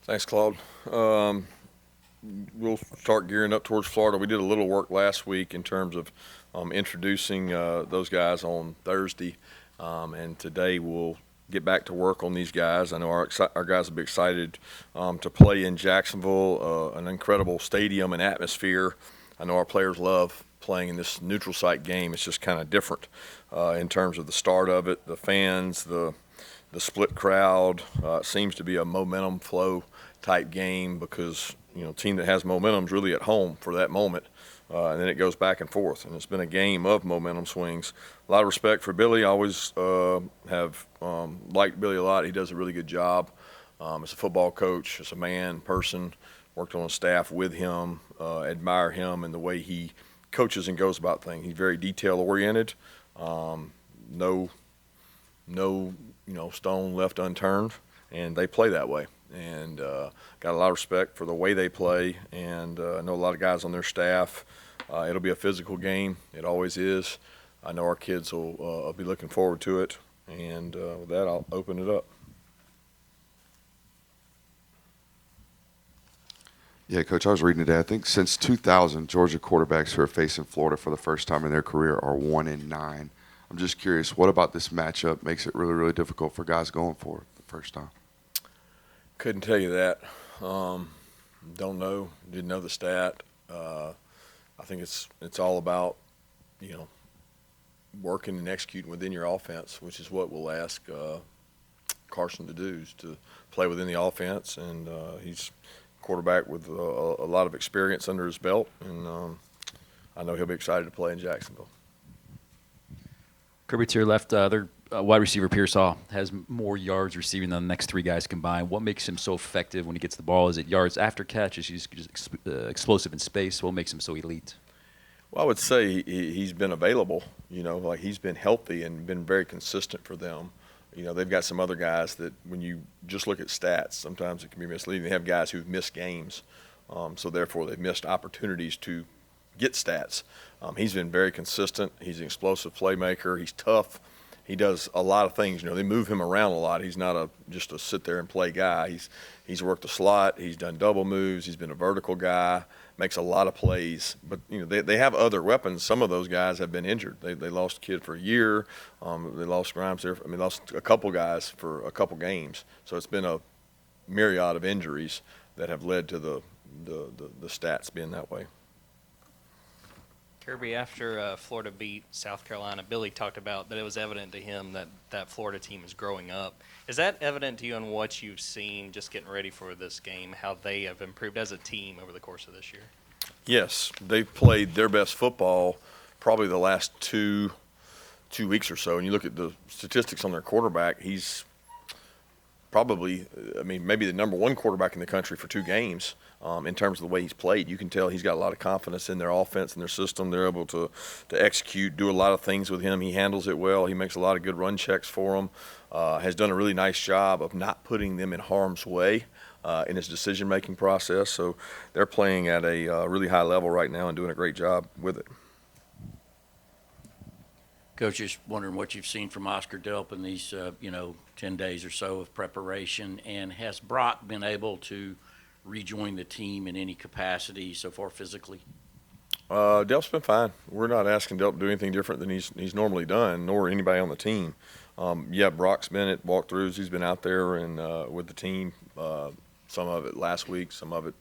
Thanks, Claude. We'll start gearing up towards Florida. We did a little work last week in terms of introducing those guys on Thursday, and today we'll get back to work on these guys. I know our guys will be excited to play in Jacksonville, an incredible stadium and atmosphere. I know our players love playing in this neutral site game. It's just kind of different in terms of the start of it, the fans, the split crowd. It seems to be a momentum flow type game because team that has momentum is really at home for that moment, and then it goes back and forth. And it's been a game of momentum swings. A lot of respect for Billy. I always have liked Billy a lot. He does a really good job as a football coach, as a man, person. Worked on a staff with him. Admire him and the way he coaches and goes about things. He's very detail oriented. No stone left unturned, and they play that way. And got a lot of respect for the way they play, and I know a lot of guys on their staff. It'll be a physical game. It always is. I know our kids will be looking forward to it, and with that, I'll open it up. Yeah, Coach, I was reading today. I think since 2000, Georgia quarterbacks who are facing Florida for the first time in their career are 1-9. I'm just curious, what about this matchup makes it really, really difficult for guys going for it the first time? Couldn't tell you that. Don't know. Didn't know the stat. I think it's all about working and executing within your offense, which is what we'll ask Carson to do, is to play within the offense. And he's a quarterback with a lot of experience under his belt, and I know he'll be excited to play in Jacksonville. Kirby, to your left, their wide receiver Pearsall has more yards receiving than the next three guys combined. What makes him so effective when he gets the ball? Is it yards after catch? Is he just explosive in space? What makes him so elite? Well, I would say he's been available. Like he's been healthy and been very consistent for them. They've got some other guys that when you just look at stats, sometimes it can be misleading. They have guys who've missed games, so therefore they've missed opportunities to get stats. He's been very consistent. He's an explosive playmaker. He's tough. He does a lot of things. They move him around a lot. He's not just a sit there and play guy. He's worked the slot. He's done double moves. He's been a vertical guy. Makes a lot of plays. But they have other weapons. Some of those guys have been injured. They lost a kid for a year. They lost Grimes there. Lost a couple guys for a couple games. So it's been a myriad of injuries that have led to the stats being that way. Kirby, after Florida beat South Carolina, Billy talked about that it was evident to him that Florida team is growing up. Is that evident to you in what you've seen just getting ready for this game, how they have improved as a team over the course of this year? Yes, they've played their best football probably the last two weeks or so. And you look at the statistics on their quarterback, he's probably, maybe the number one quarterback in the country for 2 games. In terms of the way he's played, you can tell he's got a lot of confidence in their offense and their system. They're able to execute, do a lot of things with him. He handles it well. He makes a lot of good run checks for them. Has done a really nice job of not putting them in harm's way in his decision-making process. So they're playing at a really high level right now and doing a great job with it. Coach, just wondering what you've seen from Oscar Delp in these 10 days or so of preparation, and has Brock been able to rejoin the team in any capacity so far physically? Delp's been fine. We're not asking Delp to do anything different than he's normally done, nor anybody on the team. Brock's been at walkthroughs. He's been out there and with the team, some of it last week, some of it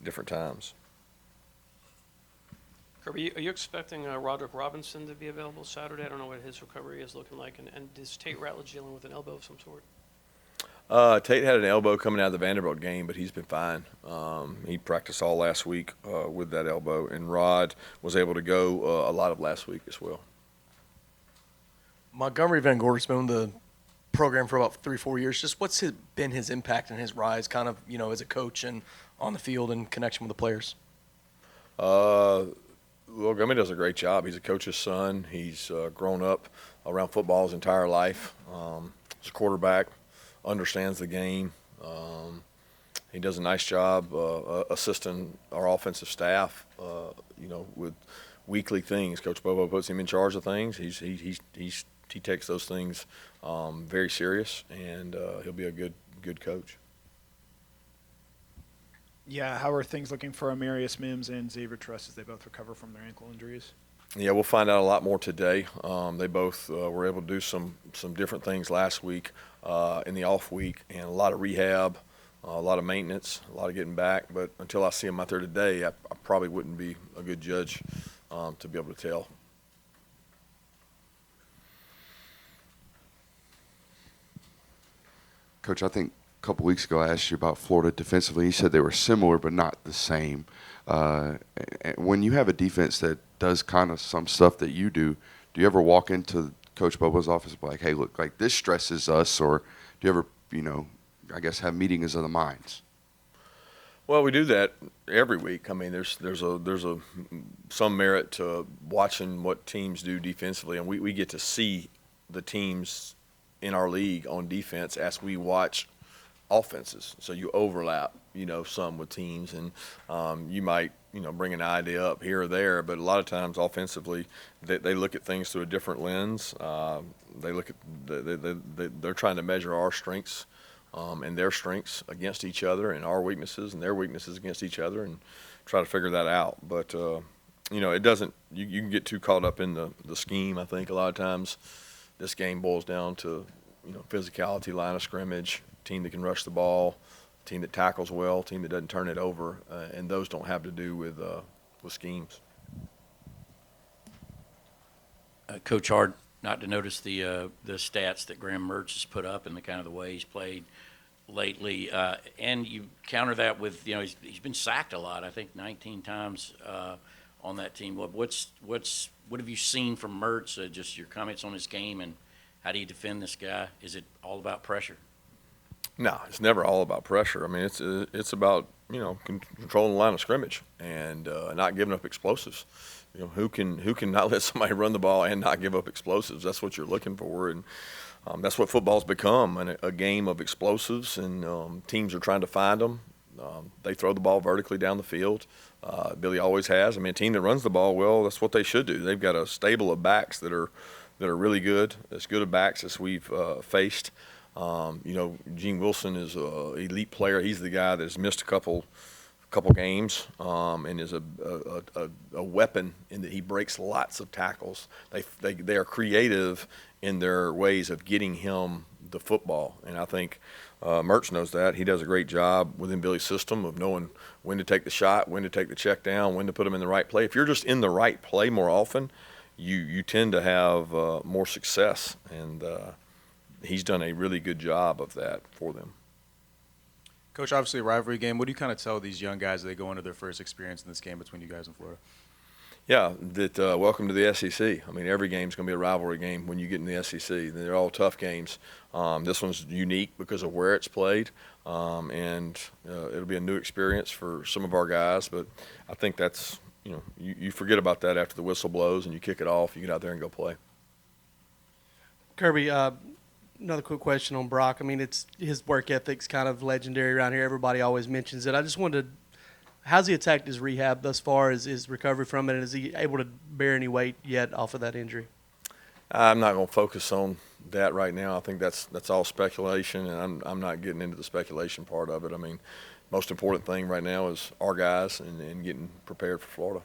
different times. Kirby, are you expecting Roderick Robinson to be available Saturday? I don't know what his recovery is looking like. And is Tate Ratledge dealing with an elbow of some sort? Tate had an elbow coming out of the Vanderbilt game, but he's been fine. He practiced all last week with that elbow, and Rod was able to go a lot of last week as well. Montgomery Van Gorder's been in the program for about 3-4 years. Just what's been his impact and his rise kind of, as a coach and on the field and connection with the players? Montgomery does a great job. He's a coach's son. He's grown up around football his entire life. He's a quarterback. Understands the game. He does a nice job assisting our offensive staff, with weekly things. Coach Bobo puts him in charge of things. He takes those things very serious, and he'll be a good coach. Yeah, how are things looking for Amarius Mims and Xavier Truss as they both recover from their ankle injuries? Yeah, we'll find out a lot more today. They both were able to do some different things last week in the off week, and a lot of rehab, a lot of maintenance, a lot of getting back. But until I see them out there today, I probably wouldn't be a good judge to be able to tell. Coach, I think a couple weeks ago I asked you about Florida defensively. You said they were similar but not the same. When you have a defense that does kind of some stuff that you do you ever walk into Coach Bobo's office and be like, hey, look, like this stresses us, or do you ever, I guess have meetings of the minds? Well, we do that every week. I mean, there's some merit to watching what teams do defensively, and we get to see the teams in our league on defense as we watch offenses. So you overlap, some with teams, and you might, bring an idea up here or there, but a lot of times offensively, they look at things through a different lens. They look at they're trying to measure our strengths and their strengths against each other, and our weaknesses and their weaknesses against each other, and try to figure that out. But it doesn't. You can get too caught up in the scheme. I think a lot of times this game boils down to physicality, line of scrimmage, team that can rush the ball, team that tackles well, team that doesn't turn it over, and those don't have to do with schemes. Coach, hard not to notice the stats that Graham Mertz has put up and the kind of the way he's played lately, and you counter that with he's been sacked a lot. I think 19 times on that team. What have you seen from Mertz? Just your comments on his game, and how do you defend this guy? Is it all about pressure? No, it's never all about pressure. I mean, it's about controlling the line of scrimmage and not giving up explosives. Who can not let somebody run the ball and not give up explosives? That's what you're looking for, and that's what football's become, a game of explosives, and teams are trying to find them. They throw the ball vertically down the field. Billy always has. I mean, a team that runs the ball well, that's what they should do. They've got a stable of backs that are really good, as good of backs as we've faced. Gene Wilson is an elite player. He's the guy that's missed a couple games and is a weapon in that he breaks lots of tackles. They are creative in their ways of getting him the football, and I think Mertz knows that. He does a great job within Billy's system of knowing when to take the shot, when to take the check down, when to put him in the right play. If you're just in the right play more often, you tend to have more success, and he's done a really good job of that for them. Coach, obviously a rivalry game. What do you kind of tell these young guys as they go into their first experience in this game between you guys and Florida? Yeah, that welcome to the SEC. I mean, every game's going to be a rivalry game when you get in the SEC. They're all tough games. This one's unique because of where it's played, and it'll be a new experience for some of our guys. But I think that's you forget about that after the whistle blows and you kick it off. You get out there and go play. Kirby, another quick question on Brock. I mean, it's his work ethic's kind of legendary around here. Everybody always mentions it. I just wanted to, how's he attacked his rehab thus far, his recovery from it, and is he able to bear any weight yet off of that injury? I'm not going to focus on that right now. I think that's all speculation, and I'm not getting into the speculation part of it. I mean, most important thing right now is our guys and getting prepared for Florida.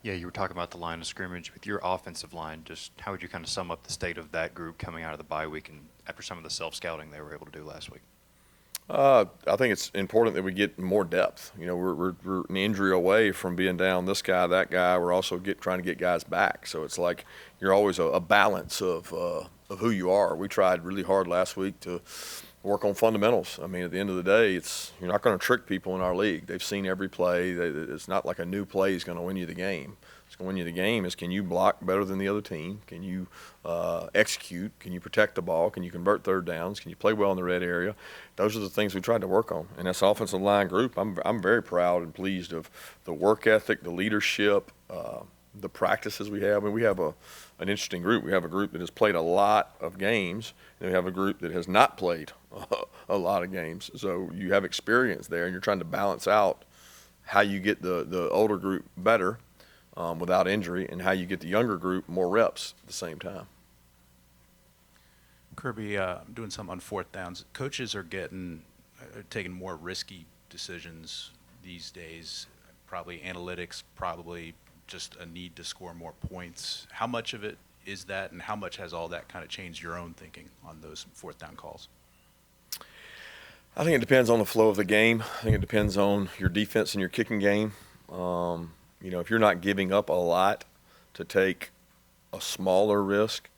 Yeah, you were talking about the line of scrimmage. With your offensive line, just how would you kind of sum up the state of that group coming out of the bye week and after some of the self-scouting they were able to do last week? I think it's important that we get more depth. We're an injury away from being down this guy, that guy. We're also trying to get guys back. So it's like you're always a balance of who you are. We tried really hard last week to work on fundamentals. I mean, at the end of the day, you're not going to trick people in our league. They've seen every play. It's not like a new play is going to win you the game. What's going to win you the game is, can you block better than the other team? Can you execute? Can you protect the ball? Can you convert third downs? Can you play well in the red area? Those are the things we tried to work on. And that's offensive line group. I'm very proud and pleased of the work ethic, the leadership, the practices we have. I mean, we have an interesting group. We have a group that has played a lot of games, and we have a group that has not played a lot of games. So you have experience there, and you're trying to balance out how you get the older group better without injury, and how you get the younger group more reps at the same time. Kirby, doing some on fourth downs. Coaches are getting are taking more risky decisions these days. Probably analytics, probably just a need to score more points. How much of it is that, and how much has all that kind of changed your own thinking on those fourth down calls? I think it depends on the flow of the game. I think it depends on your defense and your kicking game. If you're not giving up a lot to take a smaller risk,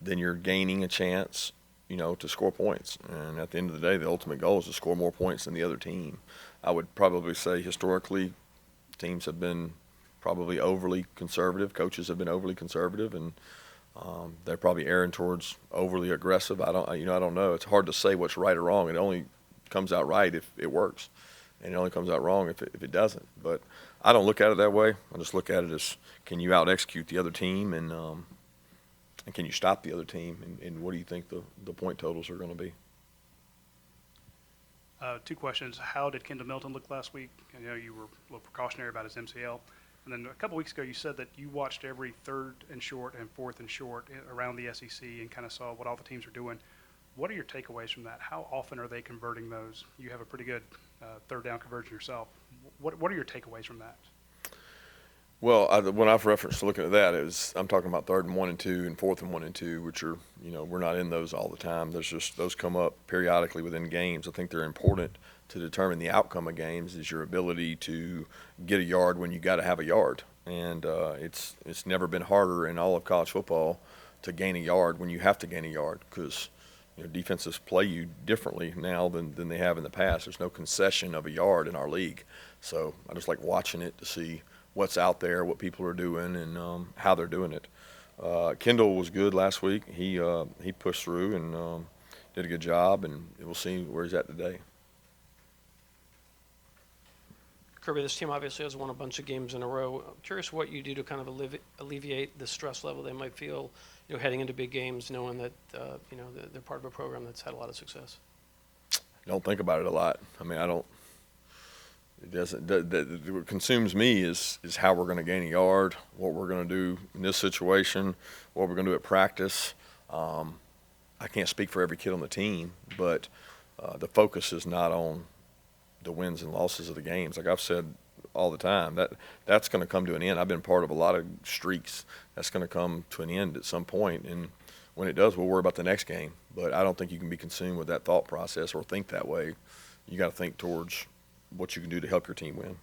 then you're gaining a chance, to score points. And at the end of the day, the ultimate goal is to score more points than the other team. I would probably say historically, teams have been probably overly conservative. Coaches have been overly conservative, and they're probably erring towards overly aggressive. I don't know. It's hard to say what's right or wrong. It only comes out right if it works, and it only comes out wrong if it doesn't. But I don't look at it that way. I just look at it as, can you out execute the other team, and can you stop the other team, and what do you think the point totals are going to be? Two questions. How did Kendall Milton look last week? I know you were a little precautionary about his MCL. And then a couple weeks ago, you said that you watched every third and short and fourth and short around the SEC and kind of saw what all the teams are doing. What are your takeaways from that? How often are they converting those? You have a pretty good third down conversion yourself. What are your takeaways from that? Well, when I've referenced looking at that, I'm talking about 3rd and 1 and 2 and 4th and 1 and 2, which are, we're not in those all the time. Those come up periodically within games. I think they're important to determine the outcome of games, is your ability to get a yard when you got to have a yard. And it's never been harder in all of college football to gain a yard when you have to gain a yard, because defenses play you differently now than they have in the past. There's no concession of a yard in our league. So I just like watching it to see what's out there, what people are doing, and how they're doing it. Kendall was good last week. He pushed through and did a good job, and we'll see where he's at today. Kirby, this team obviously has won a bunch of games in a row. I'm curious what you do to kind of alleviate the stress level they might feel, heading into big games, knowing that they're part of a program that's had a lot of success. Don't think about it a lot. I mean, I don't. It doesn't. What consumes me is how we're going to gain a yard, what we're going to do in this situation, what we're going to do at practice. I can't speak for every kid on the team, but the focus is not on the wins and losses of the games. Like I've said all the time, that's going to come to an end. I've been part of a lot of streaks. That's going to come to an end at some point, and when it does, we'll worry about the next game. But I don't think you can be consumed with that thought process or think that way. You got to think towards what you can do to help your team win.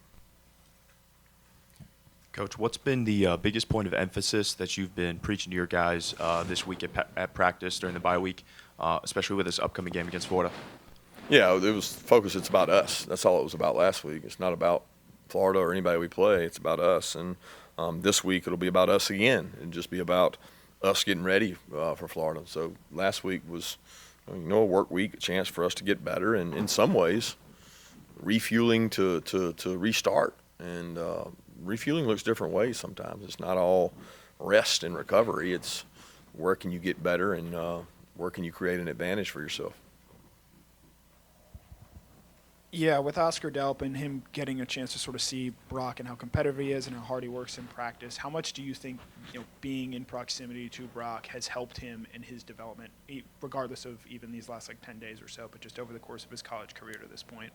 Coach, what's been the biggest point of emphasis that you've been preaching to your guys this week at practice during the bye week, especially with this upcoming game against Florida? Yeah, it was focus. It's about us. That's all it was about last week. It's not about Florida or anybody we play. It's about us. And this week it'll be about us again. It'll just be about us getting ready for Florida. So last week was, a work week, a chance for us to get better, and in some ways, refueling to restart. And refueling looks different ways sometimes. It's not all rest and recovery. It's where can you get better, and where can you create an advantage for yourself. Yeah, with Oscar Delp and him getting a chance to sort of see Brock and how competitive he is and how hard he works in practice, how much do you think being in proximity to Brock has helped him in his development, regardless of even these last 10 days or so, but just over the course of his college career to this point?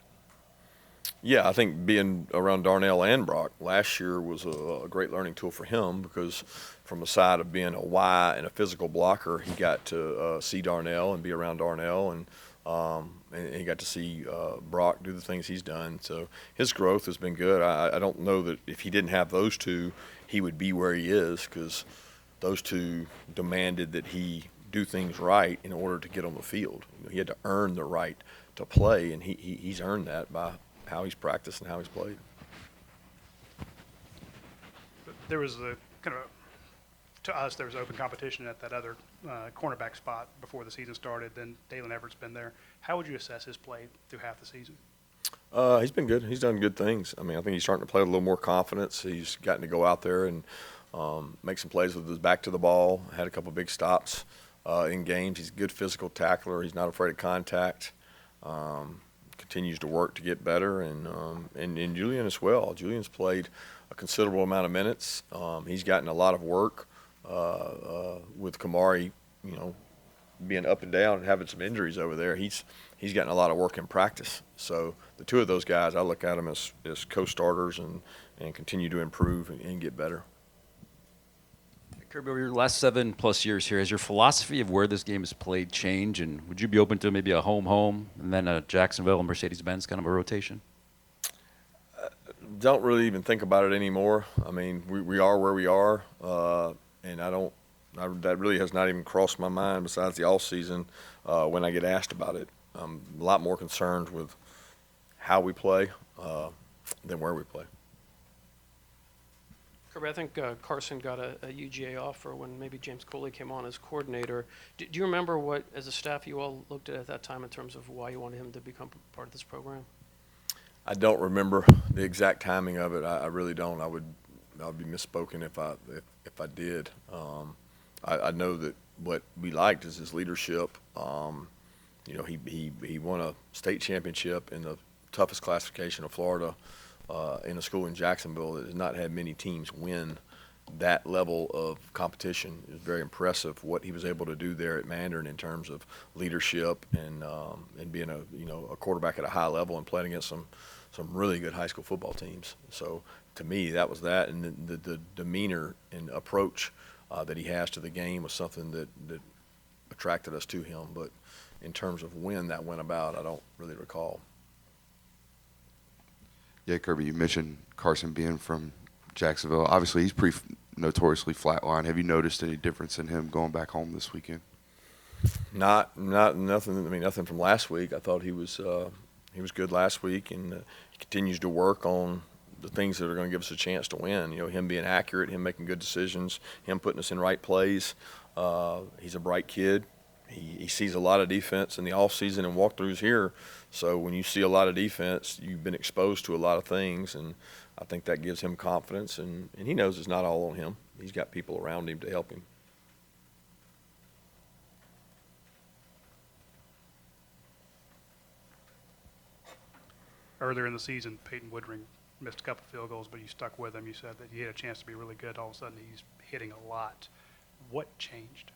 Yeah, I think being around Darnell and Brock last year was a great learning tool for him, because from the side of being a Y and a physical blocker, he got to see Darnell and be around Darnell, and he got to see Brock do the things he's done. So his growth has been good. I don't know that if he didn't have those two, he would be where he is, because those two demanded that he do things right in order to get on the field. He had to earn the right to play, and he's earned that by how he's practiced and how he's played. There was to us, there was open competition at that other cornerback spot before the season started. Then Dalen Everett's been there. How would you assess his play through half the season? He's been good. He's done good things. I mean, I think he's starting to play with a little more confidence. He's gotten to go out there and make some plays with his back to the ball. Had a couple big stops in games. He's a good physical tackler. He's not afraid of contact. Continues to work to get better, and Julian as well. Julian's played a considerable amount of minutes. He's gotten a lot of work with Kamari, being up and down and having some injuries over there, he's gotten a lot of work in practice. So the two of those guys, I look at them as co-starters and continue to improve and get better. Kirby, over your last 7+ years here, has your philosophy of where this game is played changed? And would you be open to maybe a home and then a Jacksonville and Mercedes-Benz kind of a rotation? Don't really even think about it anymore. I mean, we are where we are, and that really has not even crossed my mind besides the off season when I get asked about it. I'm a lot more concerned with how we play than where we play. Kirby, I think Carson got a UGA offer when maybe James Coley came on as coordinator. Do you remember what, as a staff, you all looked at that time in terms of why you wanted him to become part of this program? I don't remember the exact timing of it. I really don't. I'd be misspoken if I did. I know that what we liked is his leadership. He won a state championship in the toughest classification of Florida. In a school in Jacksonville that has not had many teams win that level of competition. It was very impressive what he was able to do there at Mandarin in terms of leadership and being a quarterback at a high level and playing against some really good high school football teams. So to me, that was that, and the demeanor and approach that he has to the game was something that attracted us to him. But in terms of when that went about, I don't really recall. Yeah, Kirby, you mentioned Carson being from Jacksonville. Obviously, he's pretty notoriously flatline. Have you noticed any difference in him going back home this weekend? Nothing. I mean, nothing from last week. I thought he was good last week, and he continues to work on the things that are going to give us a chance to win. Him being accurate, him making good decisions, him putting us in right plays. He's a bright kid. He sees a lot of defense in the offseason and walkthroughs here. So when you see a lot of defense, you've been exposed to a lot of things, and I think that gives him confidence. And he knows it's not all on him. He's got people around him to help him. Earlier in the season, Peyton Woodring missed a couple field goals, but you stuck with him. You said that he had a chance to be really good. All of a sudden, he's hitting a lot. What changed?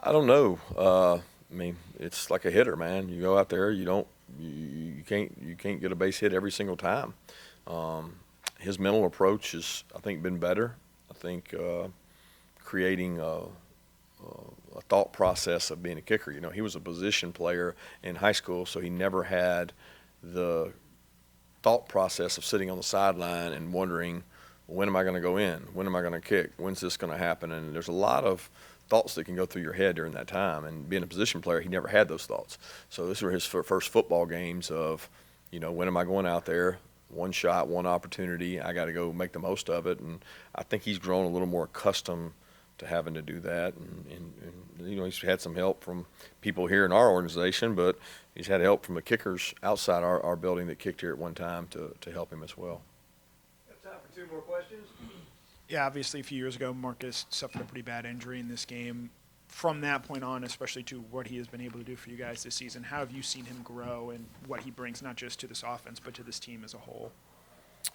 I don't know. I mean, it's like a hitter, man. You go out there, you can't get a base hit every single time. His mental approach has, I think, been better. I think creating a thought process of being a kicker. He was a position player in high school, so he never had the thought process of sitting on the sideline and wondering, when am I going to go in? When am I going to kick? When's this going to happen? And there's a lot of thoughts that can go through your head during that time. And being a position player, he never had those thoughts. So this were his first football games of, when am I going out there? One shot, one opportunity. I got to go make the most of it. And I think he's grown a little more accustomed to having to do that. And he's had some help from people here in our organization, but he's had help from the kickers outside our building that kicked here at one time to help him as well. Got time for 2 more questions. Yeah, obviously a few years ago, Marcus suffered a pretty bad injury in this game. From that point on, especially to what he has been able to do for you guys this season, how have you seen him grow and what he brings not just to this offense but to this team as a whole?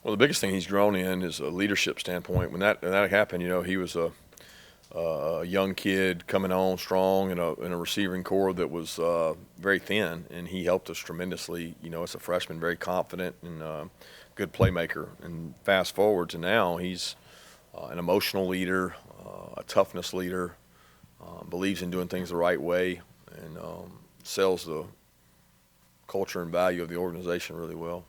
Well, the biggest thing he's grown in is a leadership standpoint. When that happened, he was a young kid coming on strong in a receiving core that was very thin, and he helped us tremendously. As a freshman, very confident and good playmaker. And fast forward to now, he's an emotional leader, a toughness leader, believes in doing things the right way, and sells the culture and value of the organization really well.